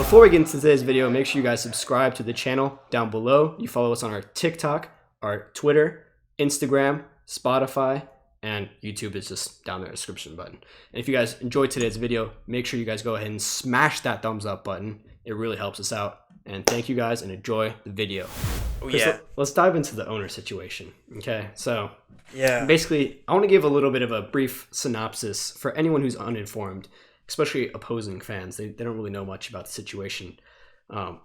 before we get into today's video, make sure you guys subscribe to the channel down below. You follow us on our TikTok, our Twitter, Instagram, Spotify, and YouTube is just down in the description button. And if you guys enjoyed today's video, make sure you guys go ahead and smash that thumbs up button. It really helps us out. And thank you guys and enjoy the video. Chris, let's dive into the owner situation. Okay, so basically, I want to give a little bit of a brief synopsis for anyone who's uninformed, especially opposing fans. They don't really know much about the situation,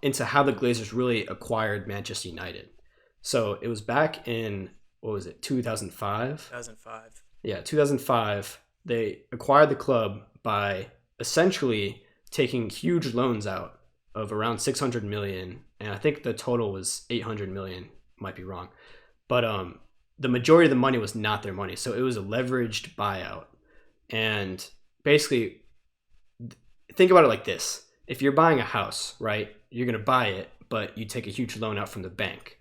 into how the Glazers really acquired Manchester United. So it was back in, 2005? 2005. Yeah, 2005. They acquired the club by essentially taking huge loans out of around 600 million, and I think the total was 800 million. Might be wrong, but the majority of the money was not their money, so it was a leveraged buyout. And basically, think about it like this: if you're buying a house, right, you're gonna buy it, but you take a huge loan out from the bank,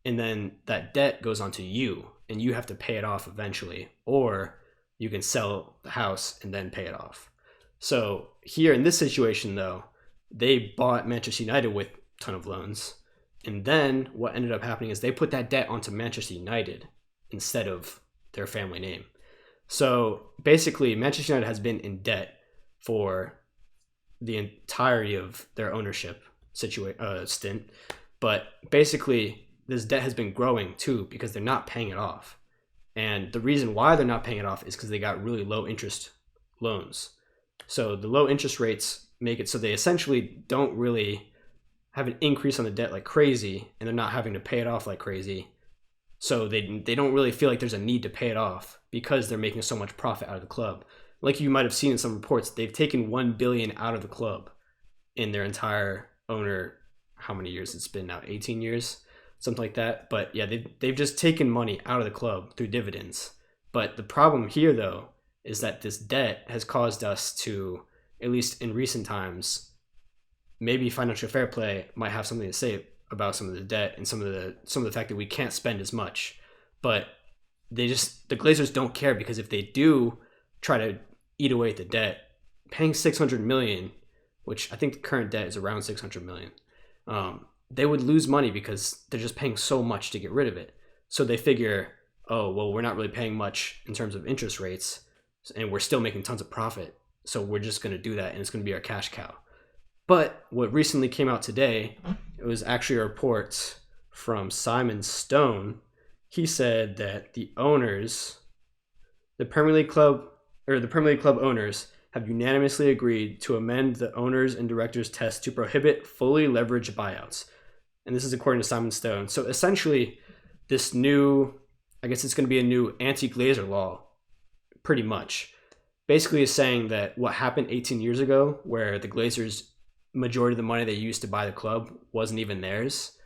and then that debt goes onto you, and you have to pay it off eventually, or you can sell the house and then pay it off. So here in this situation, though, they bought Manchester United with a ton of loans. And then what ended up happening is they put that debt onto Manchester United instead of their family name. So basically, Manchester United has been in debt for the entirety of their ownership stint. But basically, this debt has been growing too because they're not paying it off. And the reason why they're not paying it off is because they got really low interest loans. So the low interest rates make it so they essentially don't really have an increase on the debt like crazy, and they're not having to pay it off like crazy. So they don't really feel like there's a need to pay it off because they're making so much profit out of the club. Like you might have seen in some reports, they've taken 1 billion out of the club in their entire owner, how many years it's been now, 18 years, something like that. But yeah, they've just taken money out of the club through dividends. But the problem here, though, is that this debt has caused us to, at least in recent times, maybe financial fair play might have something to say about some of the debt and some of the fact that we can't spend as much. But the Glazers don't care, because if they do try to eat away at the debt, paying 600 million, which I think the current debt is around 600 million, they would lose money because they're just paying so much to get rid of it. So they figure, oh, well, we're not really paying much in terms of interest rates, and we're still making tons of profit. So we're just going to do that, and it's going to be our cash cow. But what recently came out today, it was actually a report from Simon Stone. He said that the Premier League club owners have unanimously agreed to amend the owners and directors test to prohibit fully leveraged buyouts. And this is according to Simon Stone. So essentially, this new, I guess it's going to be a new anti-Glazer law, pretty much. Basically is saying that what happened 18 years ago, where the Glazers, majority of the money they used to buy the club wasn't even theirs,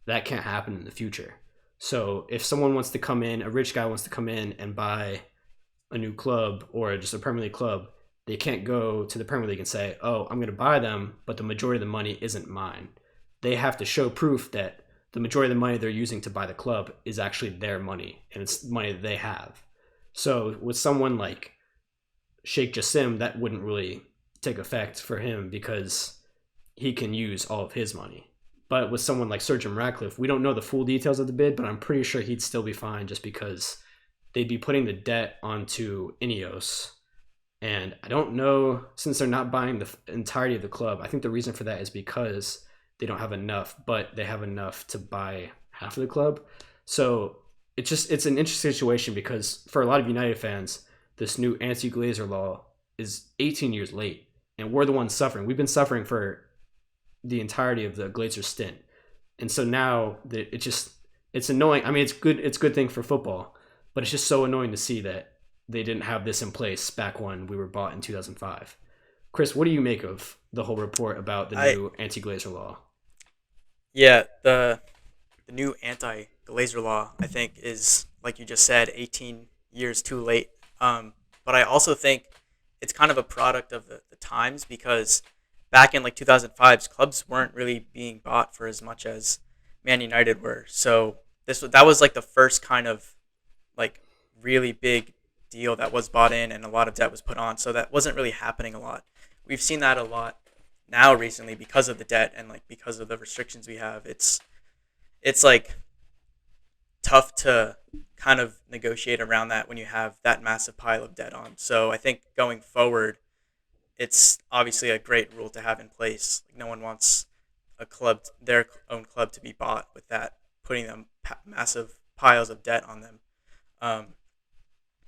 that can't happen in the future. So if someone wants to come in, a rich guy wants to come in and buy a new club or just a Premier League club, they can't go to the Premier League and say, oh, I'm going to buy them, but the majority of the money isn't mine. They have to show proof that the majority of the money they're using to buy the club is actually their money, and it's money that they have. So with someone like Sheikh Jassim, that wouldn't really take effect for him because he can use all of his money. But with someone like Sir Jim Ratcliffe, we don't know the full details of the bid, but I'm pretty sure he'd still be fine, just because they'd be putting the debt onto Ineos. And I don't know, since they're not buying the entirety of the club, I think the reason for that is because they don't have enough, but they have enough to buy half of the club. So it's an interesting situation, because for a lot of United fans, this new anti-Glazer law is 18 years late, and we're the ones suffering. We've been suffering for the entirety of the Glazer stint. And so now it's annoying. I mean, it's a good thing for football, but it's just so annoying to see that they didn't have this in place back when we were bought in 2005. Chris, what do you make of the whole report about the new anti-Glazer law? Yeah, the new anti-Glazer law, I think, is, like you just said, 18 years too late. But I also think it's kind of a product of the times, because back in like 2005, clubs weren't really being bought for as much as Man United were. So that was like the first kind of like really big deal that was bought in, and a lot of debt was put on. So that wasn't really happening a lot. We've seen that a lot now recently because of the debt and like because of the restrictions we have, it's like tough to kind of negotiate around that when you have that massive pile of debt on. So I think going forward, it's obviously a great rule to have in place. Like no one wants a club, their own club, to be bought with that, putting them massive piles of debt on them. Um,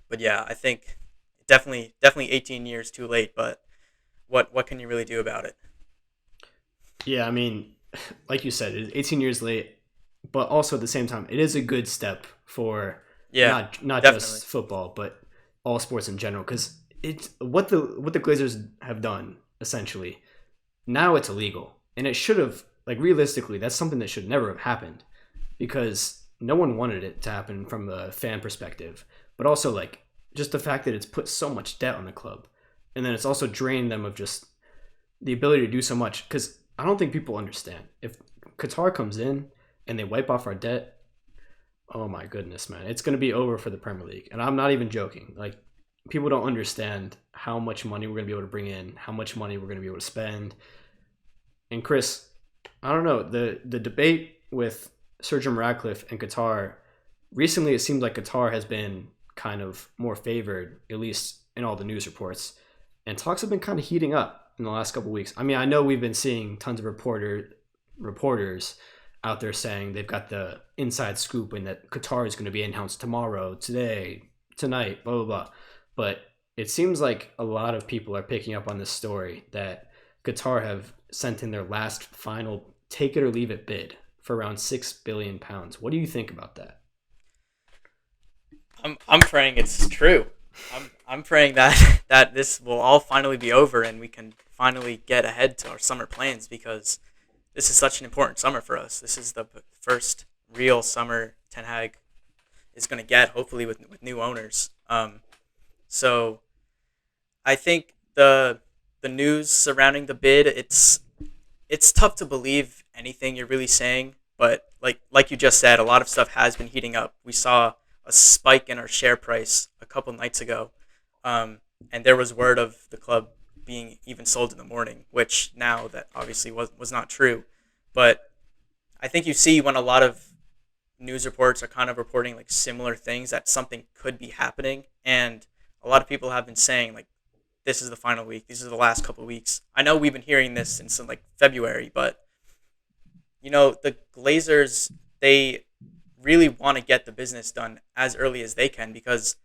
but yeah, I think definitely 18 years too late. But what can you really do about it? Yeah, I mean, like you said, it's 18 years late, but also at the same time, it is a good step for Yeah, not definitely. just football, but all sports in general. Because it's what the Glazers have done essentially. Now it's illegal, and it should have, like, realistically, that's something that should never have happened because no one wanted it to happen from the fan perspective, but also like just the fact that it's put so much debt on the club, and then it's also drained them of just the ability to do so much. Because I don't think people understand if Qatar comes in and they wipe off our debt. Oh my goodness, man, it's going to be over for the Premier League, and I'm not even joking. Like, people don't understand how much money we're going to be able to bring in, how much money we're going to be able to spend. And Chris, I don't know, the debate with Sir Jim Ratcliffe and Qatar recently, it seems like Qatar has been kind of more favored, at least in all the news reports, and talks have been kind of heating up in the last couple of weeks. I mean, I know we've been seeing tons of reporters out there saying they've got the inside scoop and that Qatar is going to be announced tomorrow, today, tonight, blah blah blah. But it seems like a lot of people are picking up on this story that Qatar have sent in their last final take it or leave it bid for around £6 billion. What do you think about that? I'm praying it's true. I'm praying that that this will all finally be over and we can finally get ahead to our summer plans because this is such an important summer for us. This is the first real summer Ten Hag is going to get, hopefully with new owners. So I think the news surrounding the bid, it's tough to believe anything you're really saying, but like you just said, a lot of stuff has been heating up. We saw a spike in our share price a couple nights ago, and there was word of the club being even sold in the morning, which now that obviously was not true. But I think you see when a lot of news reports are kind of reporting like similar things that something could be happening, and a lot of people have been saying like this is the final week, these are the last couple of weeks. I know we've been hearing this since like February, but the Glazers, they really want to get the business done as early as they can because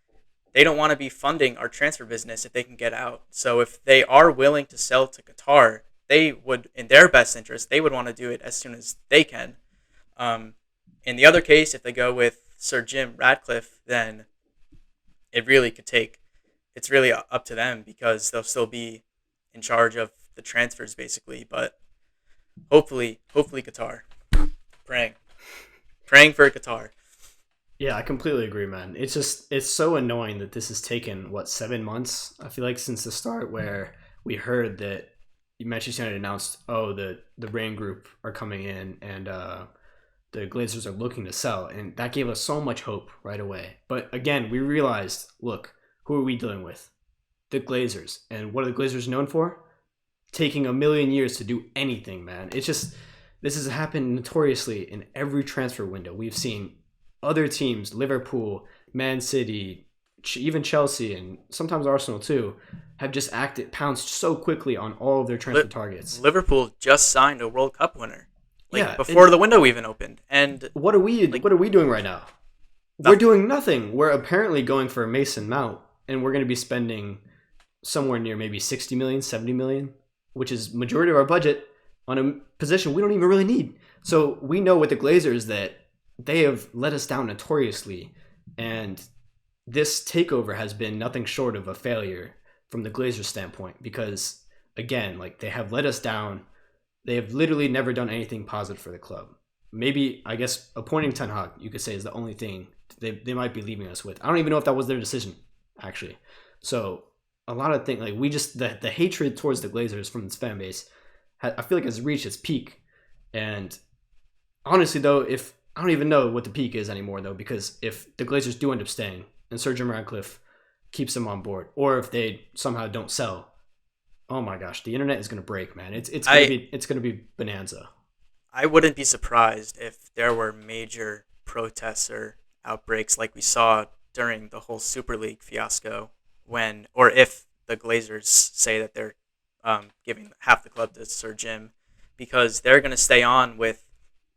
they don't want to be funding our transfer business if they can get out. So if they are willing to sell to Qatar, they would, in their best interest, they would want to do it as soon as they can. Um, in the other case, if they go with Sir Jim Ratcliffe, then it really could take. It's really up to them because they'll still be in charge of the transfers, basically. But hopefully Qatar. Praying, praying for Qatar. Yeah, I completely agree, man. It's so annoying that this has taken, what, 7 months? I feel like since the start, where we heard that Manchester United announced, oh, the Rain Group are coming in and the Glazers are looking to sell. And that gave us so much hope right away. But again, we realized, look, who are we dealing with? The Glazers. And what are the Glazers known for? Taking a million years to do anything, man. It's just, this has happened notoriously in every transfer window. We've seen other teams, Liverpool, Man City, even Chelsea, and sometimes Arsenal too, have just pounced so quickly on all of their transfer targets. Liverpool just signed a World Cup winner, Yeah, before the window even opened. And what are we doing right now? We're doing nothing. We're apparently going for Mason Mount, and we're going to be spending somewhere near maybe 60 million, 70 million, which is majority of our budget on a position we don't even really need. So we know with the Glazers that they have let us down notoriously, and this takeover has been nothing short of a failure from the Glazers standpoint because, again, like, they have let us down. They have literally never done anything positive for the club. Maybe, I guess, appointing Ten Hag, you could say, is the only thing they might be leaving us with. I don't even know if that was their decision, actually. So a lot of things, like, we just, the hatred towards the Glazers from this fan base, I feel like has reached its peak. And honestly, though, if I don't even know what the peak is anymore, though, because if the Glazers do end up staying and Sir Jim Ratcliffe keeps them on board, or if they somehow don't sell, Oh my gosh, the internet is gonna break, man. I It's gonna be bonanza. I wouldn't be surprised if there were major protests or outbreaks like we saw during the whole Super League fiasco when, or if the Glazers say that they're giving half the club to Sir Jim because they're going to stay on with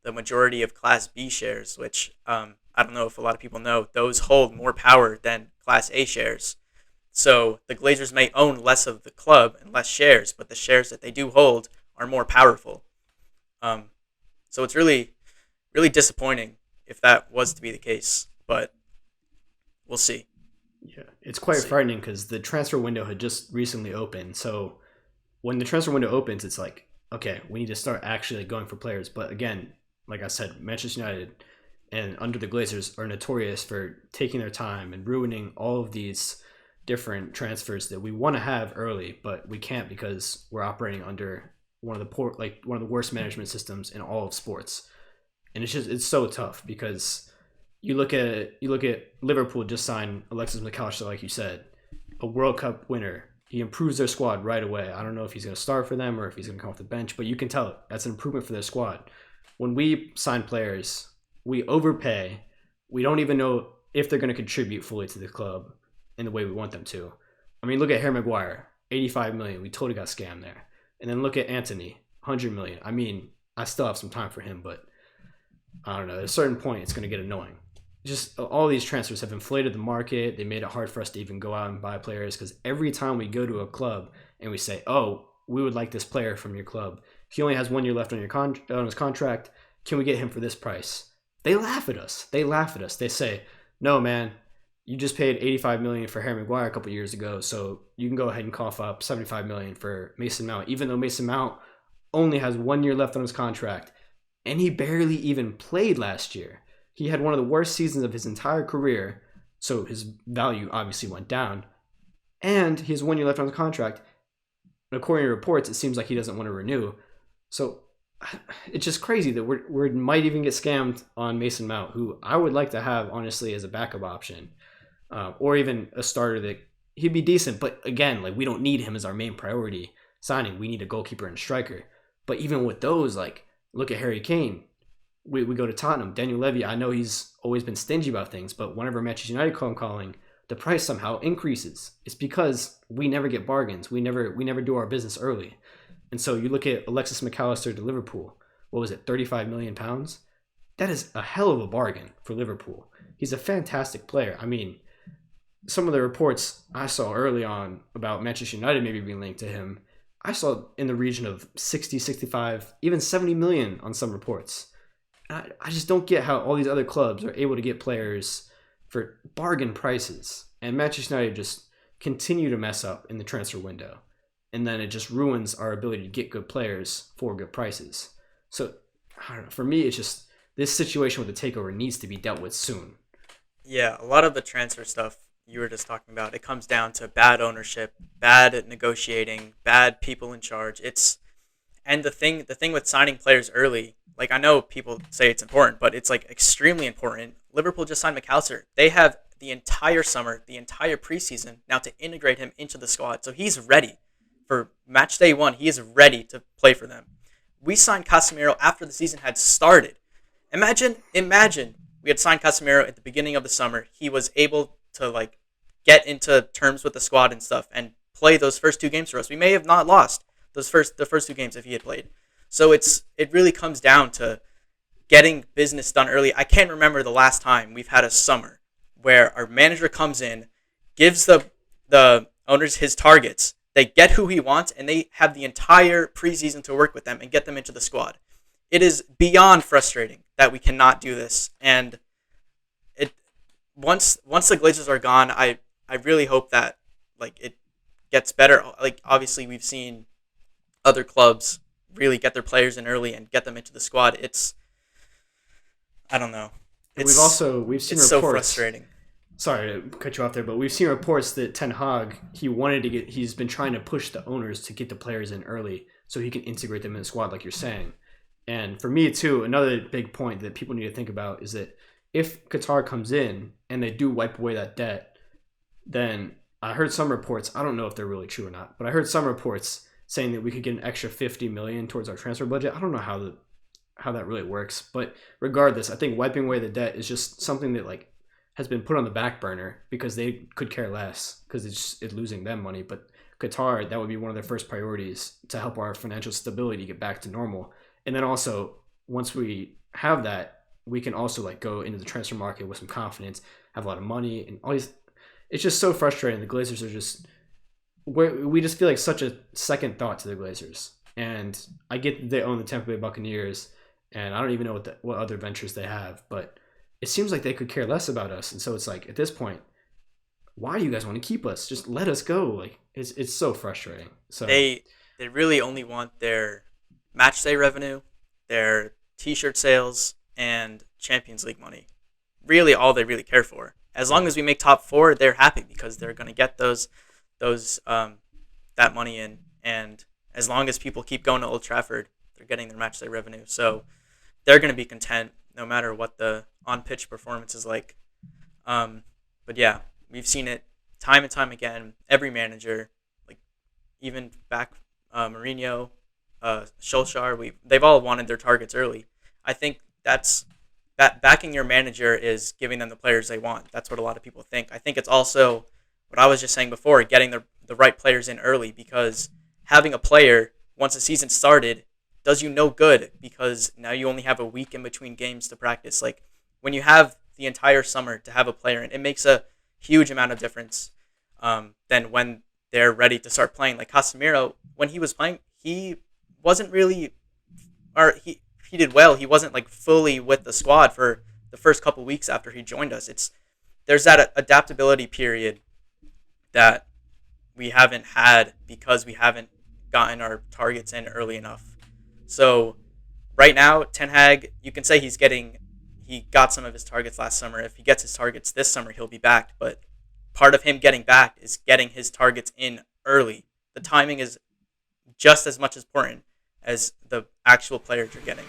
the majority of Class B shares, which I don't know if a lot of people know, those hold more power than Class A shares. So the Glazers may own less of the club and less shares, but the shares that they do hold are more powerful. Um, so it's really disappointing if that was to be the case, but we'll see. Yeah, it's We'll quite see. frightening because the transfer window had just recently opened. So when the transfer window opens, it's like, okay, we need to start actually going for players. But again, like I said, Manchester United and under the Glazers are notorious for taking their time and ruining all of these different transfers that we want to have early, but we can't because we're operating under one of the worst management systems in all of sports. And it's so tough because you look at Liverpool just signed Alexis McAllister, like you said, a World Cup winner. He improves their squad right away. I don't know if he's going to start for them or if he's going to come off the bench, but you can tell that's an improvement for their squad. When we sign players, we overpay. We don't even know if they're going to contribute fully to the club in the way we want them to. I mean, look at Harry Maguire, 85 million. We totally got scammed there. And then look at Anthony, 100 million. I mean, I still have some time for him, but I don't know. At a certain point, it's going to get annoying. Just all these transfers have inflated the market. They made it hard for us to even go out and buy players because every time we go to a club and we say, "Oh, we would like this player from your club. He only has 1 year left on on his contract. Can we get him for this price?" They laugh at us. They laugh at us. They say, "No, man, you just paid 85 million for Harry Maguire a couple years ago, so you can go ahead and cough up 75 million for Mason Mount, even though Mason Mount only has 1 year left on his contract, and he barely even played last year. He had one of the worst seasons of his entire career, so his value obviously went down, and he has 1 year left on his contract. And according to reports, it seems like he doesn't want to renew. So it's just crazy that we might even get scammed on Mason Mount, who I would like to have honestly as a backup option, or even a starter that he'd be decent. But again, like we don't need him as our main priority signing. We need a goalkeeper and striker. But even with those, like look at Harry Kane. We go to Tottenham. Daniel Levy, I know he's always been stingy about things, but whenever Manchester United call him calling, the price somehow increases. It's because we never get bargains. We never do our business early. And so you look at Alexis McAllister to Liverpool. What was it, 35 million pounds? That is a hell of a bargain for Liverpool. He's a fantastic player. I mean, some of the reports I saw early on about Manchester United maybe being linked to him, I saw in the region of 60, 65, even 70 million on some reports. I just don't get how all these other clubs are able to get players for bargain prices. And Manchester United just continue to mess up in the transfer window. And then it just ruins our ability to get good players for good prices. So, I don't know. For me, it's just this situation with the takeover needs to be dealt with soon. Yeah, a lot of the transfer stuff you were just talking about, it comes down to bad ownership, bad negotiating, bad people in charge. And the thing with signing players early, like I know people say it's important, but it's like extremely important. Liverpool just signed McAllister. They have the entire summer, the entire preseason now to integrate him into the squad. So he's ready for match day one. He is ready to play for them. We signed Casemiro after the season had started. Imagine we had signed Casemiro at the beginning of the summer. He was able to like get into terms with the squad and stuff and play those first two games for us. We may have not lost the first two games if he had played. So it really comes down to getting business done early. I can't remember the last time we've had a summer where our manager comes in, gives the owners his targets, they get who he wants, and they have the entire preseason to work with them and get them into the squad. It is beyond frustrating that we cannot do this. And it once the Glazers are gone, I really hope that like it gets better. Like obviously we've seen other clubs really get their players in early and get them into the squad. I don't know. And we've seen It's reports. so frustrating. Sorry to cut you off there, but we've seen reports that Ten Hag he's been trying to push the owners to get the players in early so he can integrate them in the squad, like you're saying. And for me too, another big point that people need to think about is that if Qatar comes in and they do wipe away that debt, then I heard some reports. I don't know if they're really true or not, but I heard some reports saying that we could get an extra 50 million towards our transfer budget. I don't know how that really works, but regardless, I think wiping away the debt is just something that like has been put on the back burner because they could care less because it's losing them money. But Qatar, that would be one of their first priorities to help our financial stability get back to normal. And then also once we have that, we can also like go into the transfer market with some confidence, have a lot of money, and all these. It's just so frustrating. The Glazers are just we just feel like such a second thought to the Glazers. And I get that they own the Tampa Bay Buccaneers, and I don't even know what other ventures they have, but it seems like they could care less about us. And so it's like at this point, why do you guys want to keep us? Just let us go. Like it's so frustrating. So They really only want their match day revenue, their T-shirt sales, and Champions League money. Really, all they really care for. As long as we make top four, they're happy because they're going to get those that money in, and as long as people keep going to Old Trafford, they're getting their match day revenue. So they're going to be content no matter what the on pitch performance is like. But yeah, we've seen it time and time again. Every manager, like even back Mourinho, Solskjaer, they've all wanted their targets early. I think that backing your manager is giving them the players they want. That's what a lot of people think. I think it's also what I was just saying before, getting the right players in early, because having a player once the season started does you no good because now you only have a week in between games to practice. Like when you have the entire summer to have a player in, it makes a huge amount of difference than when they're ready to start playing. Like Casemiro, when he was playing, he wasn't really, or he did well. He wasn't like fully with the squad for the first couple weeks after he joined us. There's that adaptability period that we haven't had because we haven't gotten our targets in early enough. So right now, Ten Hag, you can say he got some of his targets last summer. If he gets his targets this summer, he'll be back. But part of him getting back is getting his targets in early. The timing is just as much important as the actual players you're getting.